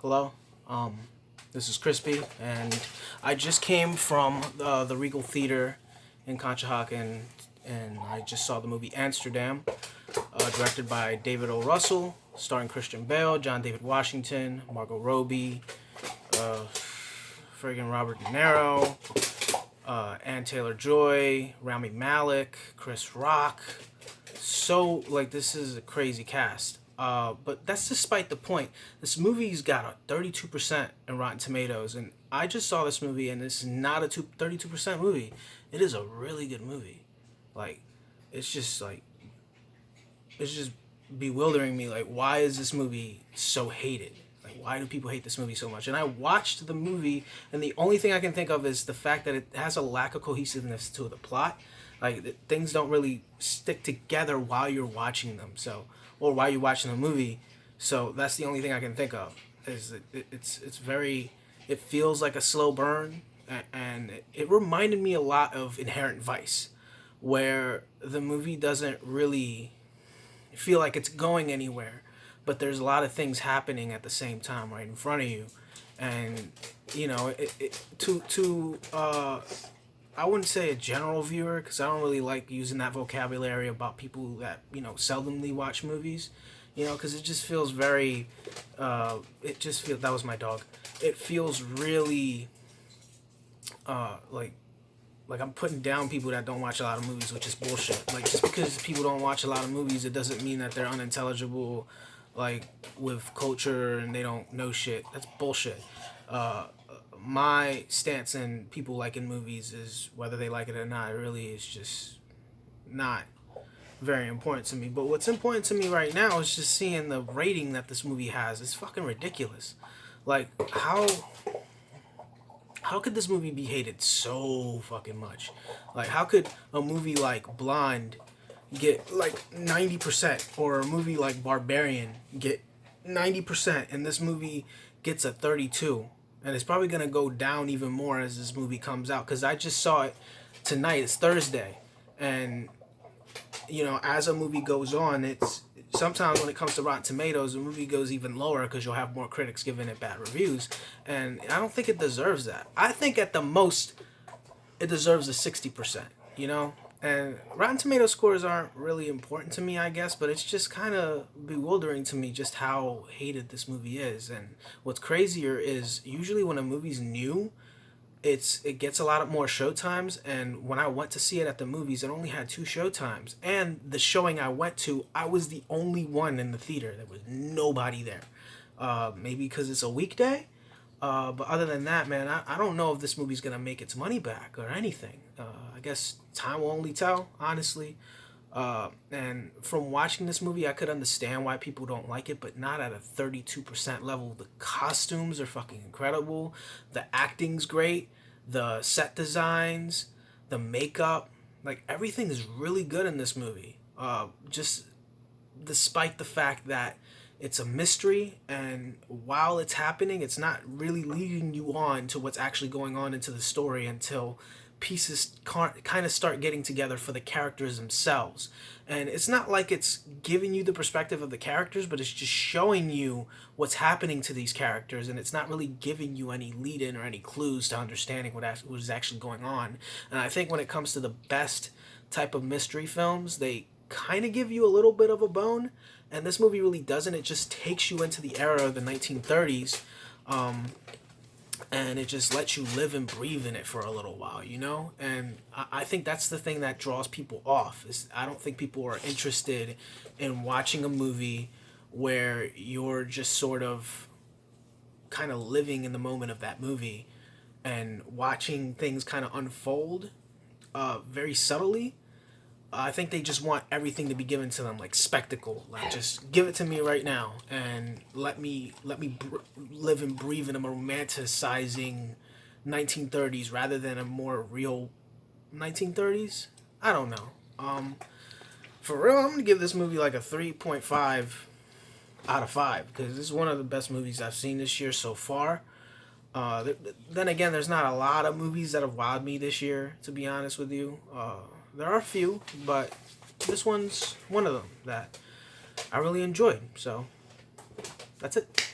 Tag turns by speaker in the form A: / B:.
A: Hello. Um, this is Crispy, and I just came from the Regal Theater in Conshohocken, and I just saw the movie Amsterdam, directed by David O. Russell, starring Christian Bale, John David Washington, Margot Robbie, uh, friggin' Robert De Niro, Ann Taylor-Joy, Rami Malek, Chris Rock. So this is a crazy cast. But that's despite the point. This movie's got a 32% in Rotten Tomatoes, and I just saw this movie, and it's not a 32% movie. It is a really good movie. Like, it's just like it's just bewildering me. Like, why is this movie so hated? Like, why do people hate this movie so much? And I watched the movie, and the only thing I can think of is the fact that it has a lack of cohesiveness to the plot. Like, things don't really stick together while you're watching them. So, or while you're watching the movie. So that's the only thing I can think of. Is it's very, it feels like a slow burn, and it reminded me a lot of Inherent Vice, where the movie doesn't really feel like it's going anywhere, but there's a lot of things happening at the same time right in front of you, and I wouldn't say a general viewer because I don't really like using that vocabulary about people that seldomly watch movies, because it just feels very, it just feels that was my dog. It feels really, like I'm putting down people that don't watch a lot of movies, which is bullshit. Like, just because people don't watch a lot of movies, it doesn't mean that they're unintelligible, like, with culture, and they don't know shit. That's bullshit. Uh, my stance in people liking movies is whether they like it or not. It really is just not very important to me. But what's important to me right now is just seeing the rating that this movie has. It's fucking ridiculous. Like, how could this movie be hated so fucking much? Like, how could a movie like Blonde get like 90%, or a movie like Barbarian get 90%, and this movie gets a 32? And it's probably gonna go down even more as this movie comes out, because I just saw it tonight. It's Thursday, and as a movie goes on, it's sometimes when it comes to Rotten Tomatoes, the movie goes even lower because you'll have more critics giving it bad reviews, and I don't think it deserves that. I think at the most, it deserves a 60%. And Rotten Tomato scores aren't really important to me, I guess, but it's just kind of bewildering to me just how hated this movie is. And what's crazier is usually when a movie's new, it gets a lot of more showtimes, and when I went to see it at the movies, it only had two showtimes, and the showing I went to, I was the only one in the theater. There was nobody there. Maybe because it's a weekday, but other than that, man, I don't know if this movie's gonna make its money back or anything. I guess time will only tell, honestly. And from watching this movie, I could understand why people don't like it, but not at a 32% level. The costumes are fucking incredible. The acting's great. The set designs, the makeup, like, everything is really good in this movie. Just despite the fact that it's a mystery, and while it's happening, it's not really leading you on to what's actually going on into the story until pieces kind of start getting together for the characters themselves. And it's not like it's giving you the perspective of the characters, but it's just showing you what's happening to these characters, and it's not really giving you any lead in or any clues to understanding what is actually going on. And I think when it comes to the best type of mystery films, they kind of give you a little bit of a bone, and this movie really doesn't. It just takes you into the era of the 1930s, and it just lets you live and breathe in it for a little while, And I think that's the thing that draws people off. Is I don't think people are interested in watching a movie where you're just sort of kind of living in the moment of that movie and watching things kind of unfold very subtly. I think they just want everything to be given to them like spectacle. Like, just give it to me right now, and live and breathe in a romanticizing 1930s rather than a more real 1930s. I don't know. For real, I'm gonna give this movie like a 3.5 out of 5 because this is one of the best movies I've seen this year so far. Then again, there's not a lot of movies that have wowed me this year, to be honest with you. There are a few, but this one's one of them that I really enjoyed. So, that's it.